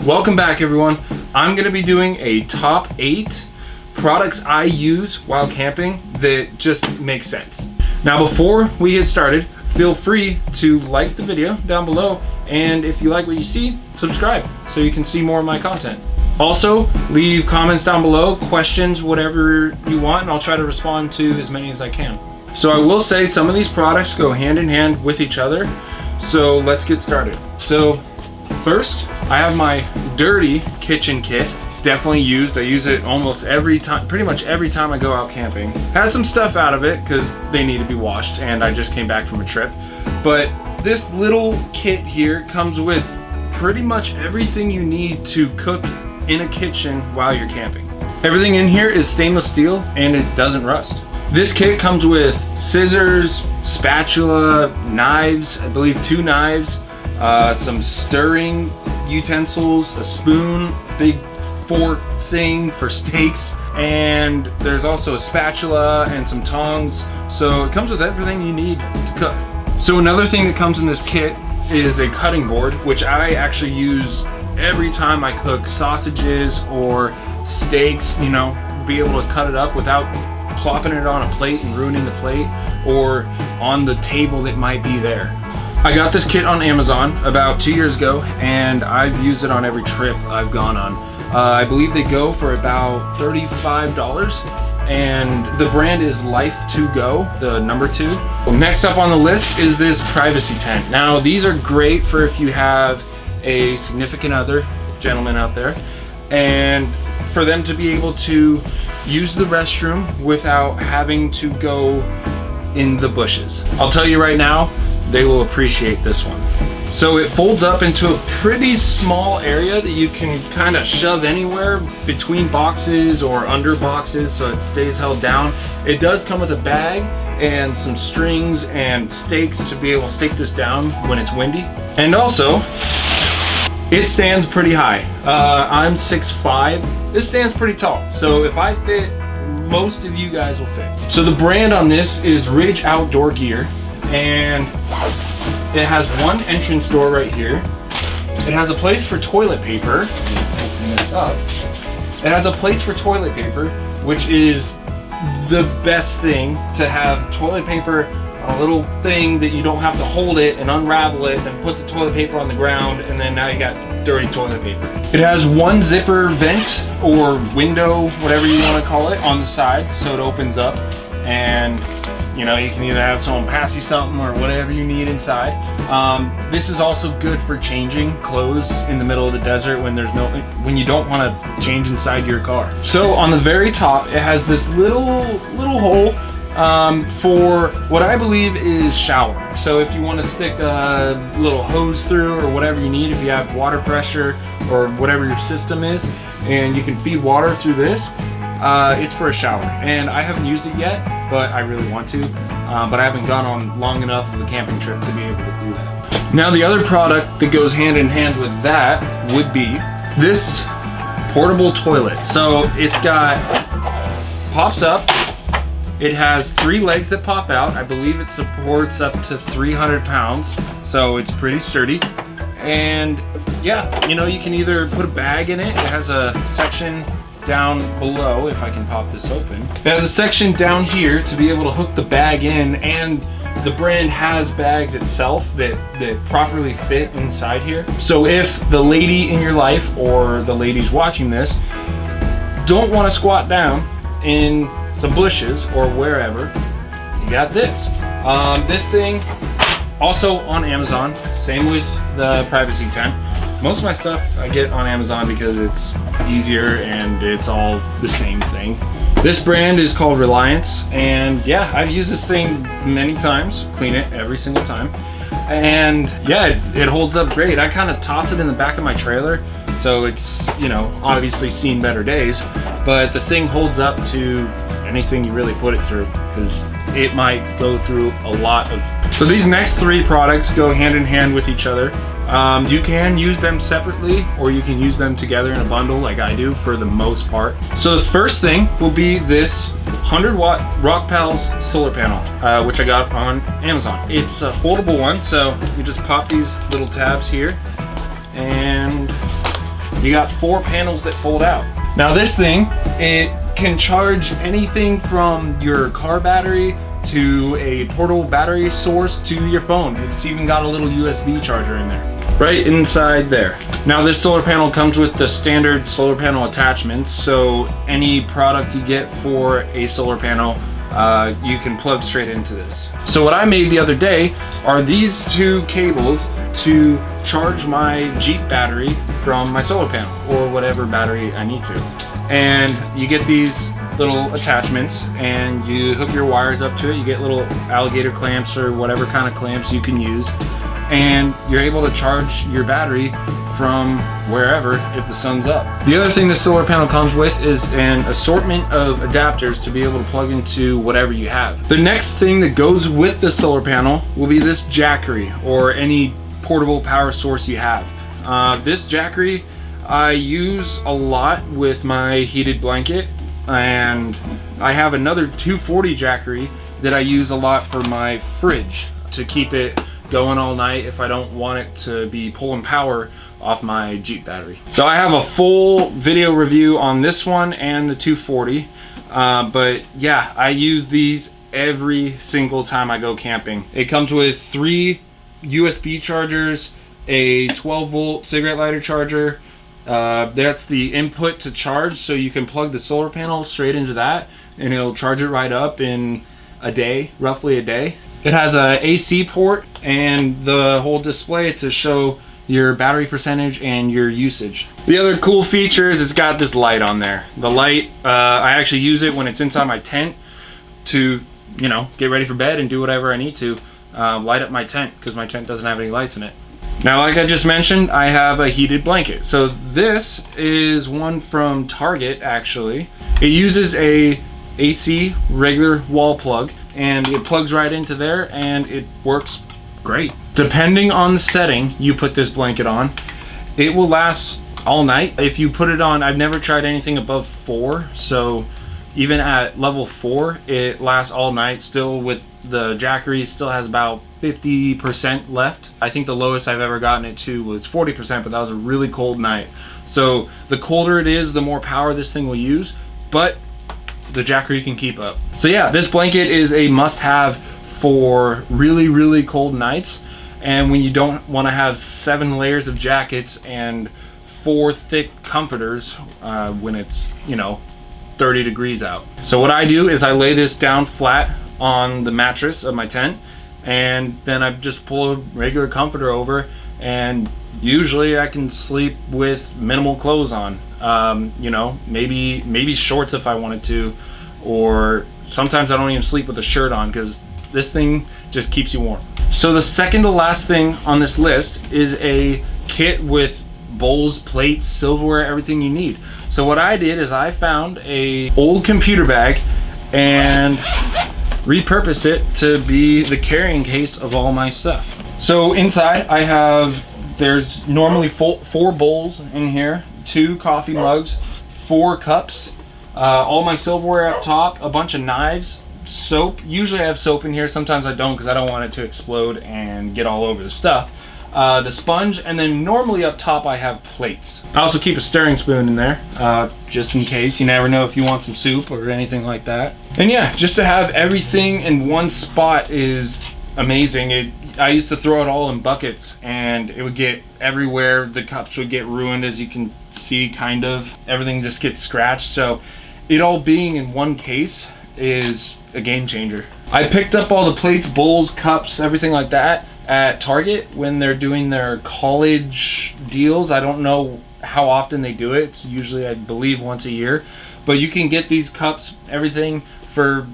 Welcome back, everyone. I'm going to be doing a top 8 products I use while camping that just make sense. Now, before we get started, feel free to like the video down below, and if you like what you see, subscribe so you can see more of my content. Also, leave comments down below, questions, whatever you want, and I'll try to respond to as many as I can. So I will say some of these products go hand in hand with each other, so let's get started. So first, I have my dirty kitchen kit. It's definitely used. I use it almost every time, pretty much every time I go out camping. Has some stuff out of it because they need to be washed and I just came back from a trip. But this little kit here comes with pretty much everything you need to cook in a kitchen while you're camping. Everything in here is stainless steel and it doesn't rust. This kit comes with scissors, spatula, knives, I believe 2 knives, some stirring utensils, a spoon, big fork thing for steaks, and there's also a spatula and some tongs. So it comes with everything you need to cook. So another thing that comes in this kit is a cutting board, which I actually use every time I cook sausages or steaks, you know, be able to cut it up without plopping it on a plate and ruining the plate or on the table that might be there. I got this kit on Amazon about 2 years ago, and I've used it on every trip I've gone on. I believe they go for about $35, and the brand is Life to Go, the number 2. Next up on the list is this privacy tent. Now, these are great for if you have a significant other, gentleman out there, and for them to be able to use the restroom without having to go in the bushes. I'll tell you right now, they will appreciate this one. So it folds up into a pretty small area that you can kind of shove anywhere between boxes or under boxes so it stays held down. It does come with a bag and some strings and stakes to be able to stake this down when it's windy. And also, it stands pretty high. I'm 6'5". This stands pretty tall. So if I fit, most of you guys will fit. So the brand on this is Ridge Outdoor Gear, and it has one entrance door right here. It has a place for toilet paper. Open this up. It has a place for toilet paper, which is the best thing, to have toilet paper on a little thing that you don't have to hold it and unravel it and put the toilet paper on the ground, and then now you got dirty toilet paper. It has one zipper vent or window, whatever you want to call it, on the side, so it opens up, and you know, you can either have someone pass you something or whatever you need inside. This is also good for changing clothes in the middle of the desert when you don't want to change inside your car. So on the very top, it has this little hole for what I believe is shower. So if you want to stick a little hose through or whatever you need, if you have water pressure or whatever your system is, and you can feed water through this, it's for a shower. And I haven't used it yet, but I really want to. But I haven't gone on long enough of a camping trip to be able to do that. Now, the other product that goes hand in hand with that would be this portable toilet. So it's pops up. It has 3 legs that pop out. I believe it supports up to 300 pounds, so it's pretty sturdy. And yeah, you know, you can either put a bag in it. It has a section down below, if I can pop this open. It has a section down here to be able to hook the bag in, and the brand has bags itself that properly fit inside here. So if the lady in your life or the ladies watching this don't want to squat down in some bushes or wherever, you got this. This thing also on Amazon, same with the privacy tent. Most of my stuff I get on Amazon because it's easier and it's all the same thing. This brand is called Reliance, and yeah, I've used this thing many times, clean it every single time. And yeah, it holds up great. I kind of toss it in the back of my trailer, so it's, you know, obviously seen better days, but the thing holds up to anything you really put it through, because it might go through a lot of. So these next 3 products go hand in hand with each other. You can use them separately, or you can use them together in a bundle like I do for the most part. So the first thing will be this 100-watt Rockpals solar panel, which I got on Amazon. It's a foldable one, so you just pop these little tabs here, and You got 4 panels that fold out. Now this thing, it can charge anything from your car battery to a portable battery source to your phone. It's even got a little USB charger in there, right inside there. Now this solar panel comes with the standard solar panel attachments, so any product you get for a solar panel, you can plug straight into this. So what I made the other day are these 2 cables to charge my Jeep battery from my solar panel, or whatever battery I need to. And you get these little attachments and you hook your wires up to it. You get little alligator clamps or whatever kind of clamps you can use, and you're able to charge your battery from wherever if the sun's up. The other thing the solar panel comes with is an assortment of adapters to be able to plug into whatever you have. The next thing that goes with the solar panel will be this jackery, or any portable power source you have. This jackery I use a lot with my heated blanket, and I have another 240 jackery that I use a lot for my fridge to keep it going all night if I don't want it to be pulling power off my Jeep battery. So I have a full video review on this one and the 240, but yeah, I use these every single time I go camping. It comes with 3 USB chargers, a 12-volt cigarette lighter charger. That's the input to charge, so you can plug the solar panel straight into that and it'll charge it right up in a day, roughly a day. It has a AC port and the whole display to show your battery percentage and your usage. The other cool features, it's got this light on there. The light, I actually use it when it's inside my tent to, you know, get ready for bed and do whatever I need to light up my tent, because my tent doesn't have any lights in it. Now, like I just mentioned, I have a heated blanket. So this is one from Target, actually. It uses a AC regular wall plug, and it plugs right into there, and it works great. Depending on the setting you put this blanket on, it will last all night. If you put it on, I've never tried anything above 4, so even at level 4, it lasts all night. Still, with the jackery, still has about 50% left. I think the lowest I've ever gotten it to was 40%, but that was a really cold night. So the colder it is, the more power this thing will use, but the jackery can keep up. So yeah, this blanket is a must-have for really, really cold nights, and when you don't want to have 7 layers of jackets and 4 thick comforters when it's, you know, 30 degrees out. So what I do is I lay this down flat on the mattress of my tent, and then I just pull a regular comforter over, and usually I can sleep with minimal clothes on. You know, maybe shorts if I wanted to, or sometimes I don't even sleep with a shirt on, because this thing just keeps you warm. So the second to last thing on this list is a kit with bowls, plates, silverware, everything you need. So what I did is I found a old computer bag and repurposed it to be the carrying case of all my stuff. So inside I have, there's normally 4 bowls in here, 2 coffee mugs, 4 cups, all my silverware up top, a bunch of knives, soap. Usually I have soap in here, sometimes I don't, because I don't want it to explode and get all over the stuff. The sponge, and then normally up top I have plates. I also keep a stirring spoon in there, just in case. You never know if you want some soup or anything like that. And yeah, just to have everything in one spot is amazing. I used to throw it all in buckets and it would get everywhere. The cups would get ruined, as you can see, kind of. Everything just gets scratched. So it all being in one case is a game changer. I picked up all the plates, bowls, cups, everything like that at Target when they're doing their college deals. I don't know how often they do it. It's usually, I believe, once a year. But you can get these cups, everything, for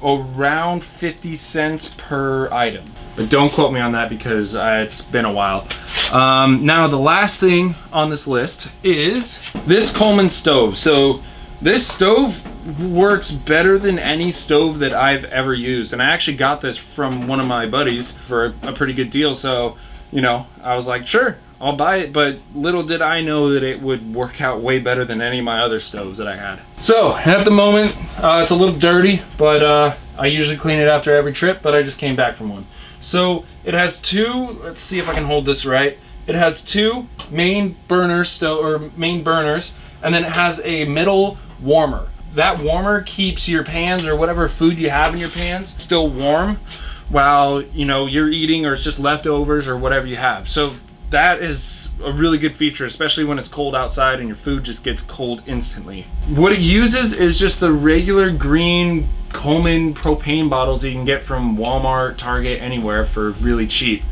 around 50 cents per item. But don't quote me on that, because it's been a while. Now the last thing on this list is this Coleman stove. So this stove works better than any stove that I've ever used, and I actually got this from one of my buddies for a pretty good deal. So, you know, I was like, sure, I'll buy it, but little did I know that it would work out way better than any of my other stoves that I had. So at the moment, it's a little dirty, but I usually clean it after every trip, but I just came back from one. So it has 2, let's see if I can hold this right. It has two main burners and then it has a middle warmer. That warmer keeps your pans or whatever food you have in your pans still warm while you're eating, or it's just leftovers or whatever you have. So that is a really good feature, especially when it's cold outside and your food just gets cold instantly. What it uses is just the regular green Coleman propane bottles that you can get from Walmart, Target, anywhere for really cheap.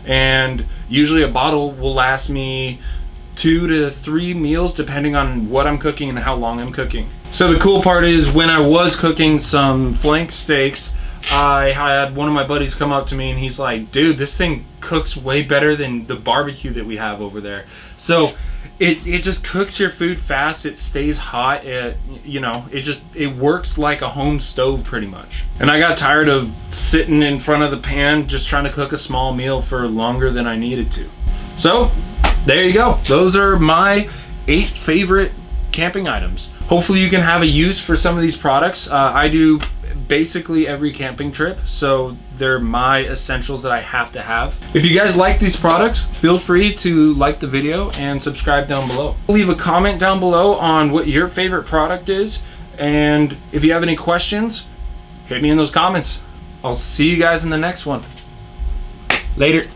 And usually a bottle will last me 2 to 3 meals depending on what I'm cooking and how long I'm cooking. So the cool part is, when I was cooking some flank steaks, I had one of my buddies come up to me and he's like, dude, this thing cooks way better than the barbecue that we have over there. So it just cooks your food fast, it stays hot, it works like a home stove pretty much. And I got tired of sitting in front of the pan just trying to cook a small meal for longer than I needed to. So there you go. Those are my 8 favorite camping items. Hopefully you can have a use for some of these products. I do basically every camping trip, so they're my essentials that I have to have. If you guys like these products, feel free to like the video and subscribe down below. Leave a comment down below on what your favorite product is, and if you have any questions, hit me in those comments. I'll see you guys in the next one. Later.